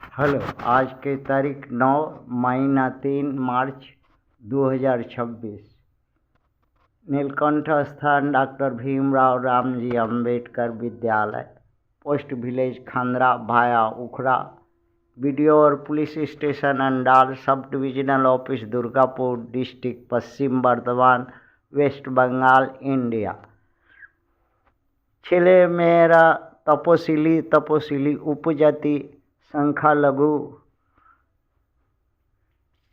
Hello. आज की तारीख 9 महीना 3 मार्च 2026। नीलकंठ स्थान doctor Bhimrao Ramji Ambedkar Vidyalaya, post village Khandra भाया उखड़ा, बीडीओ और police station Andal, sub divisional office Durgapur district, Paschim Bardhaman, West Bengal, India. ছেলে মেয়েরা তপশিলি উপজাতি সংখ্যালঘু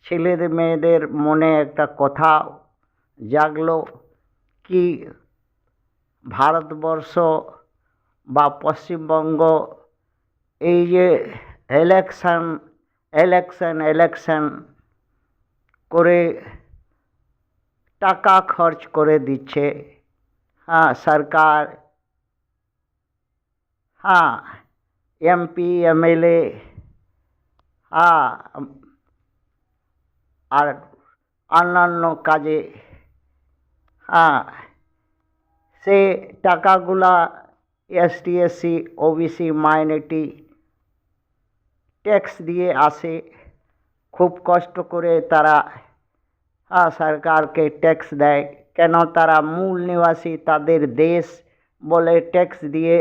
ছেলেদের মেয়েদের মনে একটা কথা জাগলো কি ভারতবর্ষ বা পশ্চিমবঙ্গ এই যে ইলেকশন করে টাকা খরচ করে দিচ্ছে সরকার, এমপি এমএলএ আর অন্যান্য কাজে সে টাকাগুলা ST SC OBC minority tax দিয়ে আসে। খুব কষ্ট করে তারা সরকারকে ট্যাক্স দেয়। কেন? তারা মূল নিবাসী, তাদের দেশ বলে ট্যাক্স দিয়ে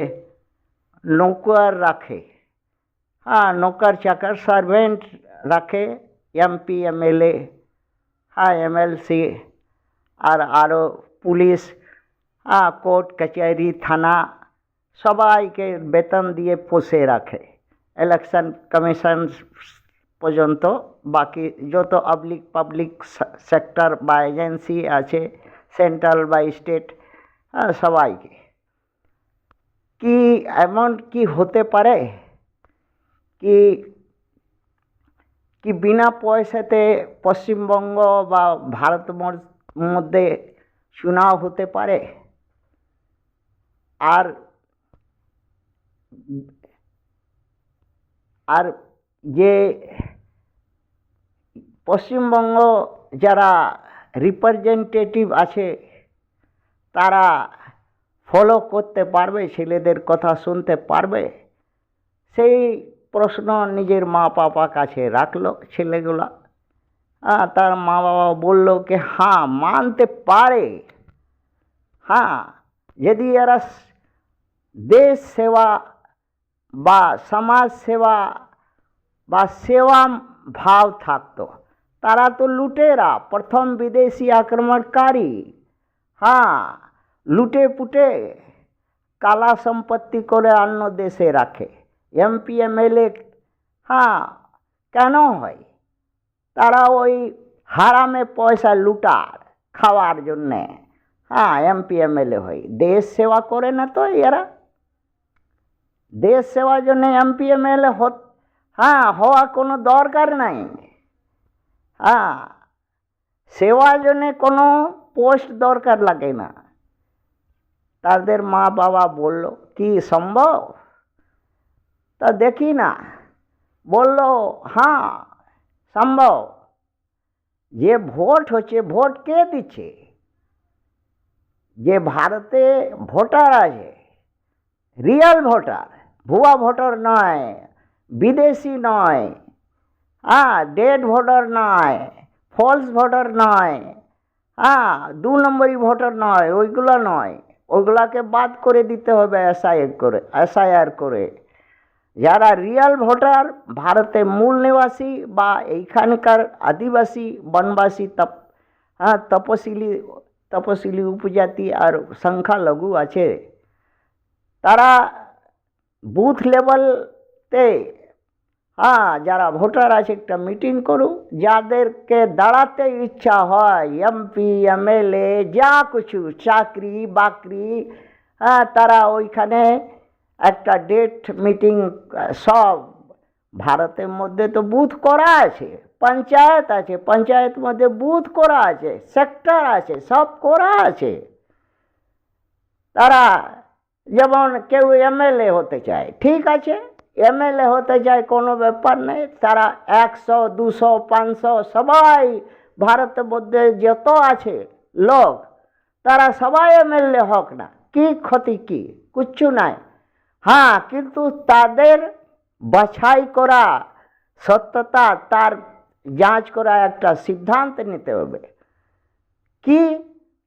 নৌকর রাখে, নৌকর চাকর সার্ভেন্ট রাখে, এমপি এমএলএ এমএলসি আর আরও পুলিশ, কোর্ট কাছারি থানা সবাইকে বেতন দিয়ে পোষে রাখে ইলেকশন কমিশন পর্যন্ত। বাকি যত পাবলিক সেক্টর বা এজেন্সি আছে, সেন্ট্রাল বা স্টেট, সবাইকে। কি এমন কি হতে পারে কি কি বিনা পয়সাতে পশ্চিমবঙ্গ বা ভারতবর্ষের মধ্যে চুনাव হতে পারে? আর যে পশ্চিমবঙ্গ যারা রিপ্রেজেন্টেটিভ আছে তারা ফলো করতে পারবে, ছেলেদের কথা শুনতে পারবে? সেই প্রশ্ন নিজের মা বাবা কাছে রাখলো ছেলেগুলা। তার মা বাবা বললো কি মানতে পারে, যদি এরা দেশ সেবা বা সমাজ সেবা বা সেবা ভাব থাকতো। তারা তো লুটেরা, প্রথম বিদেশি আক্রমণকারী। লুটে পুটে কালা সম্পত্তি করে অন্য দেশে রাখে। এমপি এমএলএ কেন হয়? তারা ওই হারামে পয়সা লুটার খাওয়ার জন্যে এমপি এমএলএ হয়। দেশ সেবা করে না তো এরা। দেশ সেবার জন্য এমপি এমএলএ হওয়া কোনো দরকার নাই। সেবার জন্য কোনো পোস্ট দরকার লাগে না। তাদের মা বাবা বলল কি সম্ভব? তা দেখি না, বলল সম্ভব। যে ভোট হচ্ছে, ভোট কে দিচ্ছে? যে ভারতে ভোটার আছে, রিয়েল ভোটার, ভুয়া ভোটার নয়, বিদেশি নয়, ডেড ভোটার নয়, ফলস ভোটার নয়, 2 নম্বরই ভোটার নয়, ওইগুলো নয়। ওইগুলাকে বাদ করে দিতে হবে এসআইআর করে। যারা রিয়েল ভোটার, ভারতে মূল নিবাসী বা এইখানকার আদিবাসী বনবাসী তপশিলি উপজাতি আর সংখ্যালঘু আছে, তারা বুথ লেভেলতে যারা ভোটার আছে একটা মিটিং করুক। যাদেরকে দাঁড়াতে ইচ্ছা হয়, এমপি এমএলএ যা কিছু, চাকরি বাকরি, তারা ওইখানে একটা ডেট মিটিং। সব ভারতের মধ্যে তো বুথ করা আছে, পঞ্চায়েত আছে, পঞ্চায়েত মধ্যে বুথ করা আছে, সেক্টর আছে, সব করা আছে। তারা যেমন কেউ এমএলএ হতে চায়, ঠিক আছে, এমএলএ হতে চায়, কোনো ব্যাপার নেই। তারা 100, 200, 500 সবাই ভারতের মধ্যে যত আছে লোক, তারা সবাই এমএলএ হোক না, কি ক্ষতি? কিচ্ছু নাই। কিন্তু তাদের বাছাই করা সত্যতা তার যাঞ্চ করা একটা সিদ্ধান্ত নিতে হবে কি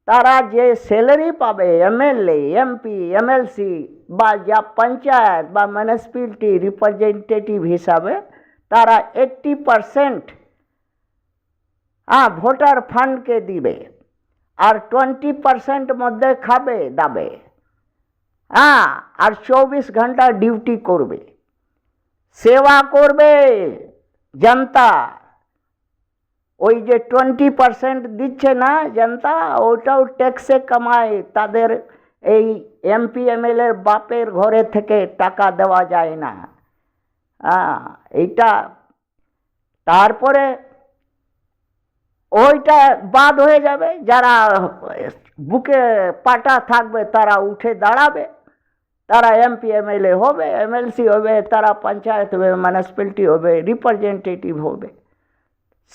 তারা যে স্যালারি পাবে এমএলএ এমপি এমএলসি বা যা পঞ্চায়েত বা মিউনিসিপ্যালিটি রিপ্রেজেন্টেটিভ হিসাবে তারা 80% ভোটার ফান্ডকে দিবে আর 20% মধ্যে খাবে দাবে আর 24 ঘন্টা ডিউটি করবে সেবা করবে জনতা ওই যে 20% দিচ্ছে না জনতা ওটাও ট্যাক্সে কামায় তাদের এই এমপি এমএলএ বাপের ঘরে থেকে টাকা দেওয়া যায় না এইটা তারপরে ওইটা বাদ হয়ে যাবে যারা বুকে পাটা থাকবে তারা উঠে দাঁড়াবে তারা এমপি এমএলএ হবে এমএলসি হবে তারা পঞ্চায়েত হবে মিউনিসিপ্যালিটি হবে রিপ্রেজেন্টেটিভ হবে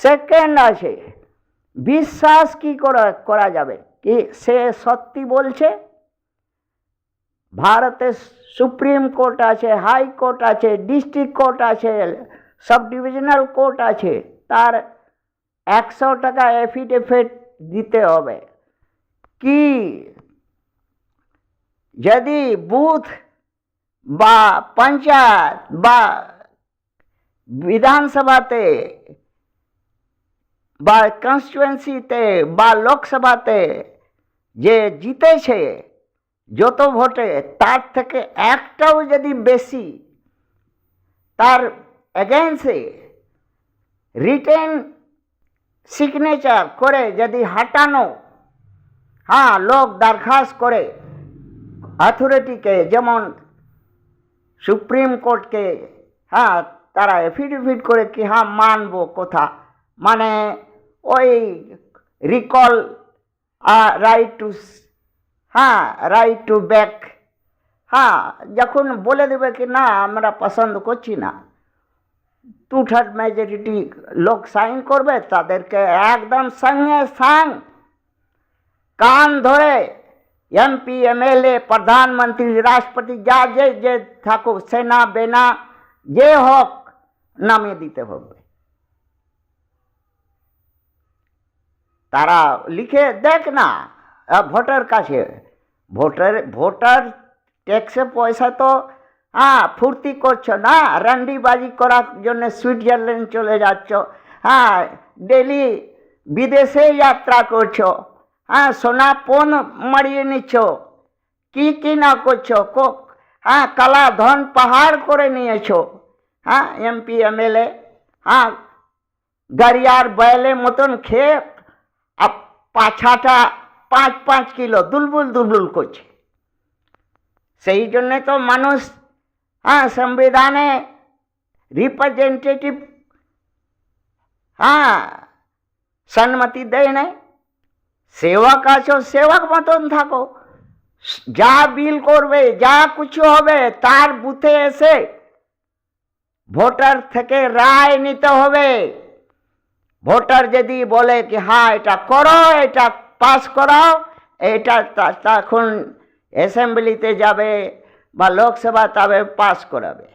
সেকেন্ড আছে বিশ্বাস কি করা যাবে কি সে সত্যি বলছে ভারতে সুপ্রিম কোর্ট আছে হাই কোর্ট আছে ডিস্ট্রিক্ট কোর্ট আছে সাব ডিভিশনাল কোর্ট আছে তার 100 টাকা এফিডেভিট দিতে হবে কি যদি বুথ বা পঞ্চায়েত বা বিধানসভাতে বা কনস্টিটুয়েন্সিতে বা লোকসভাতে যে জিতেছে যত ভোটে তার থেকে একটাও যদি বেশি তার এগেইনস্টে রিটেন সিগনেচার করে যদি হাঁটানো লোক দরখাস্ত করে অথরিটিকে যেমন সুপ্রিম কোর্টকে তারা এফিডেভিট করে কি মানবো কথা মানে ওই রিকল রাইট টু ব্যাক যখন বলে দেবে কি না আমরা পছন্দ করছি না 2/3 মেজরিটি লোক সাইন করবে তাদেরকে একদম সঙ্গে সঙ্গ কান ধরে এমপি এমএলএ প্রধানমন্ত্রী রাষ্ট্রপতি যা যে থাকুক সেনা বেনা যে হোক নামিয়ে দিতে হবে তারা লিখে দেখ না ভোটার কাছে ভোটার ট্যাক্সে পয়সা তো ফুর্তি করছো না রান্ডিবাজি করার জন্য সুইজারল্যান্ড চলে যাচ্ছ ডেলি বিদেশে যাত্রা করছো সোনা পণ মারিয়ে নিচ্ছ কি না করছো কালা ধন পাহাড় করে নিয়েছো এমপি এমএলএ গাড়িয়ার বয়েলের মতন খেয়ে পাছাটা 5 কিলো দুলবুল করছে সেই জন্য তো মানুষ সংবিধানে রিপ্রেজেন্টেটিভ সম্মতি দেয় নাই সেবক আছো সেবক মতন থাকো যা বিল করবে যা কিছু হবে তার বুথে এসে ভোটার থেকে রায় নিতে হবে ভোটার যদি বলে কি এটা করো এটা পাস করাও এটা তখন অ্যাসেম্বলিতে যাবে বা লোকসভা তবে পাস করাবে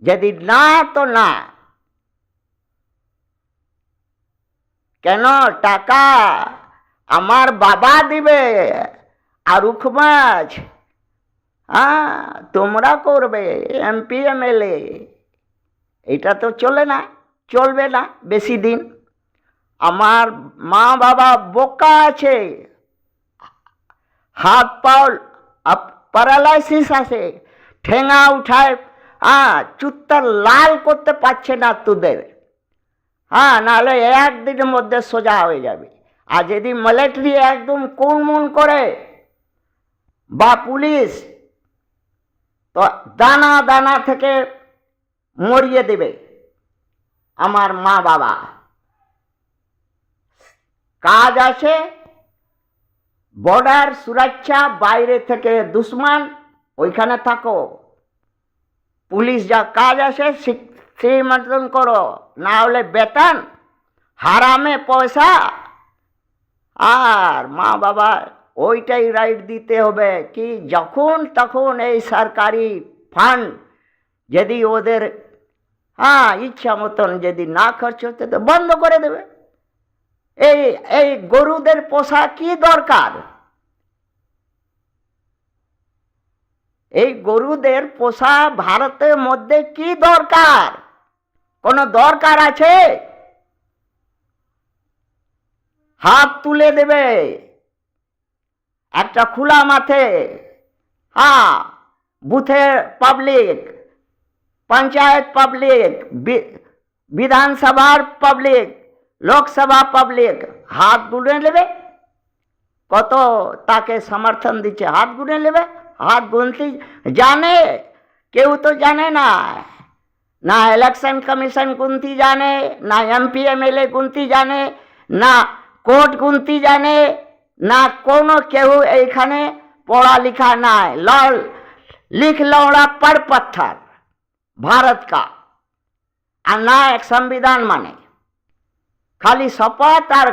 যদি না তো না কেন টাকা আমার বাবা দিবে আর উখমাজ তোমরা করবে এমপি এমএলএ এটা তো চলবে না বেশি দিন আমার মা বাবা বোকা আছে হাত পাও প্যারালাইসিস আছে ঠেঙা উঠায় চুত্তা লাল করতে পারছে না তোদের নাহলে একদিনের মধ্যে সোজা হয়ে যাবে আর যদি মিলিটারি একদম কুনমুন করে বা পুলিশ তো দানা থেকে মরিয়ে দেবে আমার মা বাবা কাজ আছে বর্ডার সুরক্ষা বাইরে থেকে দুশ্মন ওইখানে থাকো পুলিশ যা কাজ আছে সেই মতন করো না হলে বেতন হারামে পয়সা আর মা বাবা ওইটাই রাইট দিতে হবে কি যখন তখন এই সরকারি ফান্ড যদি ওদের হ্যাঁ, ইচ্ছা মতন যদি না খরচ হতে তো বন্ধ করে দেবে। এই এই গরুদের পোষা কি দরকার? এই গরুদের পোষা ভারতের মধ্যে কি দরকার? কোনো দরকার আছে? হাত তুলে দেবে একটা খোলা মাঠে। হ্যাঁ, বুথের পাবলিক, पंचायत पब्लिक, विधानसभार पब्लिक, लोकसभा पब्लिक हाथ गुने लेबे। कत ताके समर्थन दिच्छे हाथ गुने लेबे। हाथ गुनती जाने केउ तो जाने ना, ना इलेक्शन कमिशन गुनती जाने, ना एमपी एमएलए गुनती जाने, ना कोर्ट गुनती जाने, ना कोनो केउ एखाने पढ़ा लिखा ना लिख लौड़ा पर पत्थर भारत का और ना एक संविधान माने, खाली शपथ और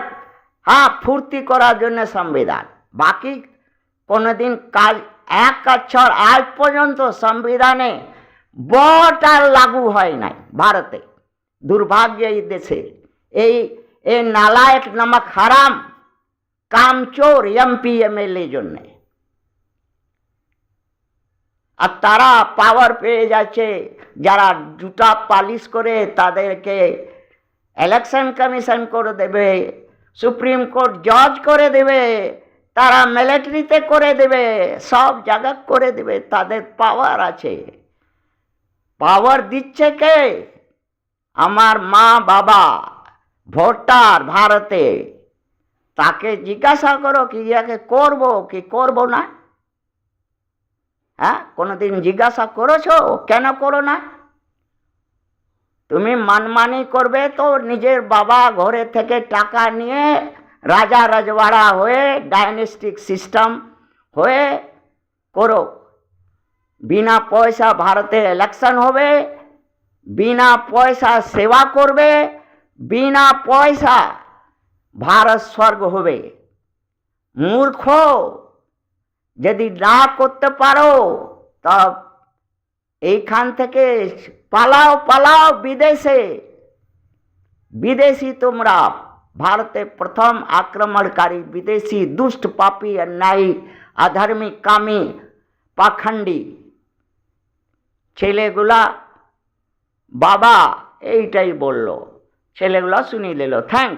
हाँ फूर्ति करार जन्य संविधान। बाकी कोनो दिन काज एक अक्षर आज पर्यन्त संविधाने वोट और लागू हय नाई भारते। दुर्भाग्य এই দেশে এই নালায়েক নামক হারাম কামচোর এমপি এমএলএ জন্যে। আর তারা পাওয়ার পেয়ে যাচ্ছে, যারা জুতা পালিশ করে তাদেরকে ইলেকশন কমিশন করে দেবে, সুপ্রিম কোর্ট জজ করে দেবে, তারা মিলিটারিতে করে দেবে, সব জায়গা করে দেবে। তাদের পাওয়ার আছে। পাওয়ার দিচ্ছে কে? আমার মা বাবা ভোটার ভারতে। তাকে জিজ্ঞাসা করো কি ইয়াকে করব কি করব না। হ্যাঁ, কোনোদিন জিজ্ঞাসা করেছো কেন করো না? তুমি মানমানি করবে তো নিজের বাবা ঘরে থেকে টাকা নিয়ে রাজা রাজওয়াড়া হয়ে ডাইনেস্টিক সিস্টেম হয়ে করো। বিনা পয়সা ভারতে ইলেকশন হবে, বিনা পয়সা সেবা করবে, বিনা পয়সা ভারত স্বর্গ হবে। মূর্খ যদি না করতে পারো তব এইখান থেকে পালাও পালাও বিদেশে। বিদেশি তোমরা, ভারতে প্রথম আক্রমণকারী বিদেশি দুষ্ট পাপী अन्यायी अधर्मी कामी পাখণ্ডী ছেলেগুলা। বাবা এইটাই বলল, ছেলেগুলা শুনি নিল। থ্যাঙ্কস।